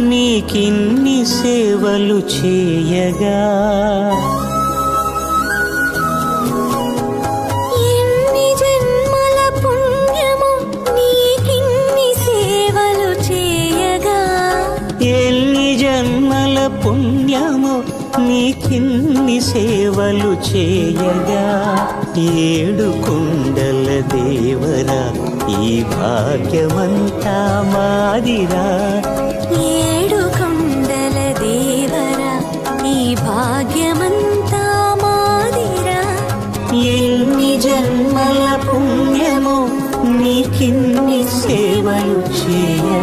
నీకిన్ని సేవలు చేయగా ఎన్ని జన్మల పుణ్యము నీకిన్ని సేవలు చేయగా ఎన్ని జన్మల పుణ్యము నీకిన్ని సేవలు చేయగా ఏడు కొండల దేవరా ఈ భాగ్యమంతా మాదిరా ఏడు కొండల దేవరా ఈ భాగ్యమంతా మాదిరా ఎన్ని జన్మల పుణ్యము నీకిన్ని సేవలు చేయ